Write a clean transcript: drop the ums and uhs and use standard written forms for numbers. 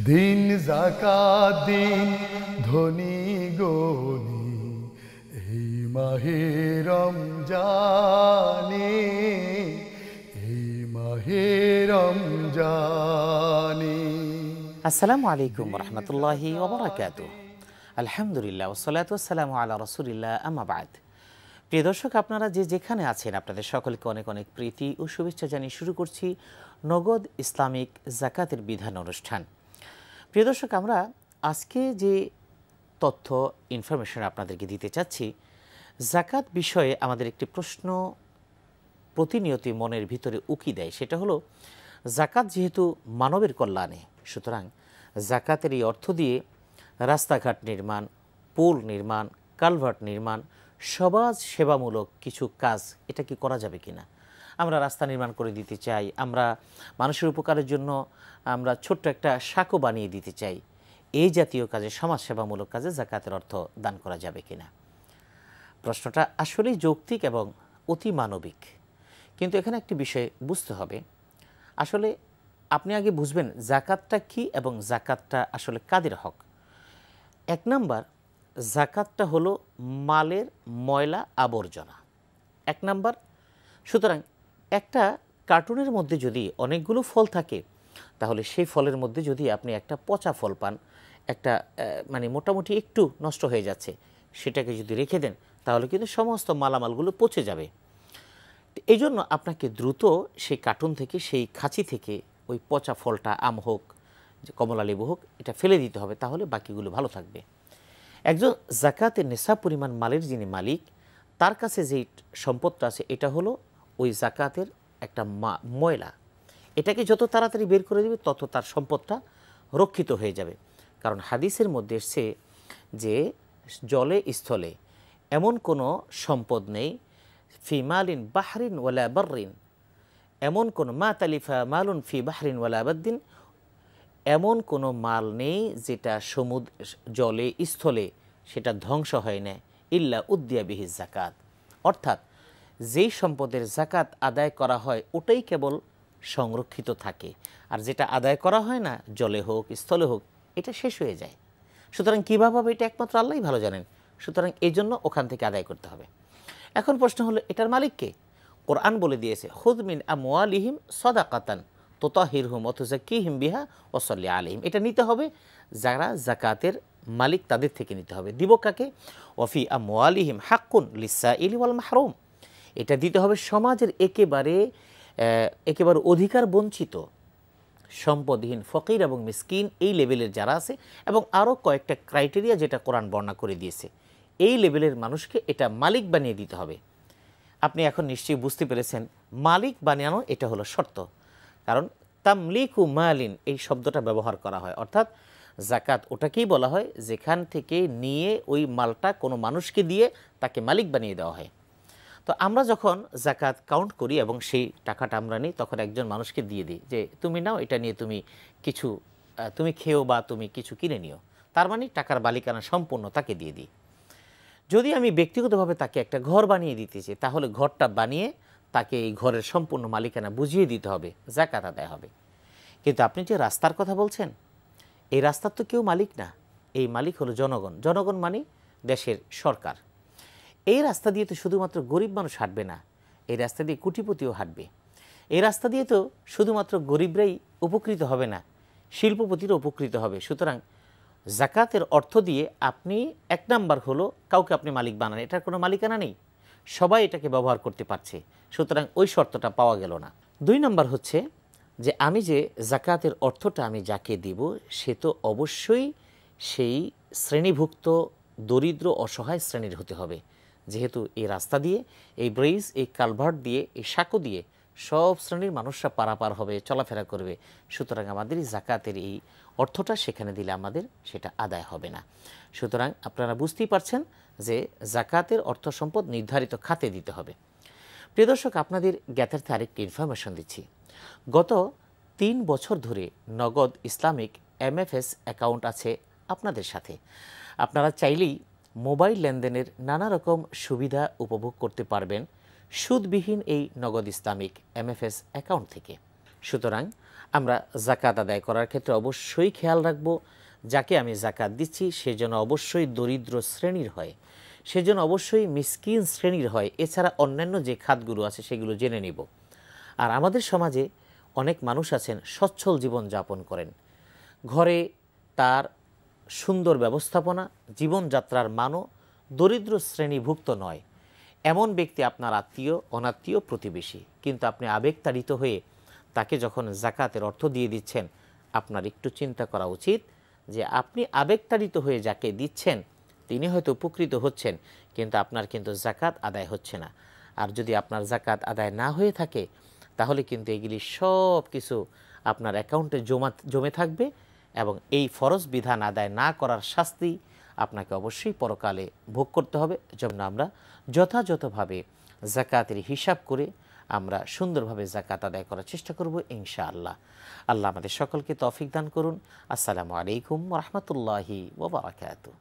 দিন যাকাত দিন ধনী গনি এই মাহে রমজানে, এই মাহে রমজানে। আসসালামু আলাইকুম রহমতুল্লাহি ওয়া বারাকাতুহু। আলহামদুলিল্লাহ ওয়াসসালাতু ওয়াসসালামু আলা রাসূলিল্লাহ, আম্মা বাদ। প্রিয় দর্শক, আপনারা যে যেখানে আছেন আপনাদের সকলকে অনেক অনেক প্রীতি ও শুভেচ্ছা জানিয়ে শুরু করছি নগদ ইসলামিক যাকাতের বিধান অনুষ্ঠান। প্রিয় দর্শক, আমরা আজকে যে তথ্য ইনফরমেশন আপনাদেরকে দিতে চাচ্ছি, যাকাত বিষয়ে আমাদের একটি প্রশ্ন প্রতিনিয়তই মনের ভিতরে উকি দেয়। সেটা হলো, যাকাত যেহেতু মানবের কল্যাণে, সুতরাং যাকাতের এই অর্থ দিয়ে রাস্তাঘাট নির্মাণ, পুল নির্মাণ, কালভার্ট নির্মাণ, সমাজ সেবামূলক কিছু কাজ এটা কি করা যাবে কিনা? আমরা রাস্তা নির্মাণ করে দিতে চাই, আমরা মানুষের উপকারের জন্য আমরা ছোট্ট একটা সাঁকো বানিয়ে দিতে চাই। এই জাতীয় কাজে, সমাজ সেবামূলক কাজে যাকাতের অর্থ দান করা যাবে কিনা? প্রশ্নটা আসলেই যৌক্তিক এবং অতি মানবিক। কিন্তু এখানে একটি বিষয় বুঝতে হবে। আসলে আপনি আগে বুঝবেন যাকাতটা কি এবং যাকাতটা আসলে কাদের হক। এক নাম্বার, যাকাতটা হলো মালের ময়লা আবর্জনা, এক নাম্বার। সুতরাং একটা কার্টুনের মধ্যে যদি অনেকগুলো ফল থাকে, তাহলে সেই ফলের মধ্যে যদি আপনি একটা পচা ফল পান, একটা মানে মোটামুটি একটু নষ্ট হয়ে যাচ্ছে, সেটাকে যদি রেখে দেন, তাহলে কিন্তু সমস্ত মালামালগুলো পচে যাবে। এই জন্য আপনাকে দ্রুত সেই কার্টুন থেকে, সেই খাঁচি থেকে ওই পচা ফলটা, আম হোক, যে কমলা লেবু হোক, এটা ফেলে দিতে হবে, তাহলে বাকিগুলো ভালো থাকবে। একজন যাকাতের নেশাব পরিমাণ মালের যিনি মালিক, তার কাছে যেই সম্পদটা আছে, এটা হলো ওই যাকাতের একটা ময়লা। এটাকে যত তাড়াতাড়ি বের করে দেবে, তত তার সম্পদটা রক্ষিত হয়ে যাবে। কারণ হাদিসের মধ্যে এসছে যে জলে স্থলে এমন কোনো সম্পদ নেই, ফি মালিন বাহরিন ওয়ালা বাররিন, এমন কোনো মা তালিফা মালুন ফি বাহরিন ওয়ালা বাদ্দিন, এমন কোনো মাল নেই যেটা সমুদ্র, জলে, স্থলে সেটা ধ্বংস হয় না, ইল্লা উদ্দিয়া বিহি যাকাত। অর্থাৎ যেই সম্পদের যাকাত আদায় করা হয় ওটাই কেবল সংরক্ষিত থাকে, আর যেটা আদায় করা হয় না, জলে হোক স্থলে হোক, এটা শেষ হয়ে যায়। সুতরাং কীভাবে হবে এটা একমাত্র আল্লাহই ভালো জানেন। সুতরাং এই জন্য ওখান থেকে আদায় করতে হবে। এখন প্রশ্ন হলো, এটার মালিককে? কোরআন বলে দিয়েছে, খুয মিন আমওয়ালিহিম সাদাকাতান তুতাহিরহুম ওয়া তুযাক্কিহিম বিহা ওয়া সাল্লি আলাইহিম। এটা নিতে হবে যারা যাকাতের মালিক, তাদের থেকে নিতে হবে। দিব কাকে? ওয়া ফি আমওয়ালিহিম হাক্কুন লিসসাইলি ওয়াল মাহরুম। এটা দিতে হবে সমাজের একেবারে অধিকার বঞ্চিত, সম্পদহীন, ফকির এবং মিসকিন, এই লেভেলের যারা আছে, এবং আরও কয়েকটা ক্রাইটেরিয়া যেটা কোরআন বর্ণনা করে দিয়েছে, এই লেভেলের মানুষকে এটা মালিক বানিয়ে দিতে হবে। আপনি এখন নিশ্চয়ই বুঝতে পেরেছেন, মালিক বানানো এটা হলো শর্ত। কারণ তামলিকু মালিন এই শব্দটা ব্যবহার করা হয়, অর্থাৎ যাকাত ওটাকেই বলা হয় যেখান থেকে নিয়ে ওই মালটা কোনো মানুষকে দিয়ে তাকে মালিক বানিয়ে দেওয়া হয়। তো আমরা যখন যাকাত কাউন্ট করি এবং সেই টাকাটা আমরা নিই, তখন একজন মানুষকে দিয়ে দিই যে তুমি নাও, এটা নিয়ে তুমি কিছু তুমি খেও বা তুমি কিছু কিনে নিও। তার মানে টাকার মালিকানা সম্পূর্ণ তাকে দিয়ে দিই। যদি আমি ব্যক্তিগতভাবে তাকে একটা ঘর বানিয়ে দিতে চাই, তাহলে ঘরটা বানিয়ে তাকে এই ঘরের সম্পূর্ণ মালিকানা বুঝিয়ে দিতে হবে, যাকাত আদায় হবে। কিন্তু আপনি যে রাস্তার কথা বলছেন, এই রাস্তার তো কেউ মালিক না, এই মালিক হলো জনগণ। জনগণ মানে দেশের সরকার। এই রাস্তা দিয়ে তো শুধুমাত্র গরিব মানুষ হাঁটবে না, এই রাস্তা দিয়ে কোটিপতিও হাঁটবে। এই রাস্তা দিয়ে তো শুধুমাত্র গরিবরাই উপকৃত হবে না, শিল্পপতিরও উপকৃত হবে। সুতরাং যাকাতের অর্থ দিয়ে আপনি এক নাম্বার হলো কাউকে আপনি মালিক বানান, এটার কোনো মালিকানা নেই, সবাই এটাকে ব্যবহার করতে পারছে, সুতরাং ওই শর্তটা পাওয়া গেল না। দুই নাম্বার হচ্ছে যে আমি যে যাকাতের অর্থটা আমি যাকে দিব, সে তো অবশ্যই সেই শ্রেণীভুক্ত দরিদ্র অসহায় শ্রেণীর হতে হবে। যেহেতু এই রাস্তা দিয়ে, এই ব্রিজ, এই কালভার্ট দিয়ে, এই সাঁকো দিয়ে সব শ্রেণীর মানুষরা পারাপার হবে, চলাফেরা করবে, সুতরাং আমাদের এই যাকাতের এই অর্থটা সেখানে দিলে আমাদের সেটা আদায় হবে না। সুতরাং আপনারা বুঝতেই পারছেন যে যাকাতের অর্থ সম্পদ নির্ধারিত খাতে দিতে হবে। প্রিয় দর্শক, আপনাদের জ্ঞাতার্থে আরেকটি ইনফরমেশন দিচ্ছি। গত 3 বছর ধরে নগদ ইসলামিক MFS অ্যাকাউন্ট আছে আপনাদের সাথে। আপনারা চাইলেই মোবাইল লেনদেনের নানা রকম সুবিধা উপভোগ করতে পারবেন সুদবিহীন এই নগদ ইসলামিক MFS অ্যাকাউন্ট থেকে। সুতরাং আমরা জাকাত আদায় করার ক্ষেত্রে অবশ্যই খেয়াল রাখব, যাকে আমি জাকাত দিচ্ছি সে যেন অবশ্যই দরিদ্র শ্রেণীর হয়, সে যেন অবশ্যই মিসকিন শ্রেণীর হয়। এছাড়া অন্যান্য যে খাতগুলো আছে সেগুলো জেনে নিব। আর আমাদের সমাজে অনেক মানুষ আছেন সচ্ছল জীবন যাপন করেন, ঘরে তার সুন্দর ব্যবস্থাপনা, জীবনযাত্রার মানও দরিদ্র শ্রেণীভুক্ত নয়। এমন ব্যক্তি আপনার আত্মীয়, অনাত্মীয়, প্রতিবেশী, কিন্তু আপনি আবেগতাড়িত হয়ে তাকে যখন জাকাতের অর্থ দিয়ে দিচ্ছেন, আপনার একটু চিন্তা করা উচিত যে আপনি আবেগতাড়িত হয়ে যাকে দিচ্ছেন তিনি হয়তো উপকৃত হচ্ছেন, কিন্তু আপনার কিন্তু জাকাত আদায় হচ্ছে না। আর যদি আপনার জাকাত আদায় না হয়ে থাকে তাহলে কিন্তু এগুলি সব কিছু আপনার অ্যাকাউন্টে জমে থাকবে এবং এই ফরজ বিধান আদায় না করার শাস্তি আপনাকে অবশ্যই পরকালে ভোগ করতে হবে। যেমন আমরা যথাযথভাবে জাকাতের হিসাব করে আমরা সুন্দরভাবে জাকাত আদায় করার চেষ্টা করব ইনশাআল্লাহ। আল্লাহ আমাদের সকলকে তৌফিক দান করুন। আসসালামু আলাইকুম ওয়া রাহমাতুল্লাহি ওয়া বারাকাতুহু।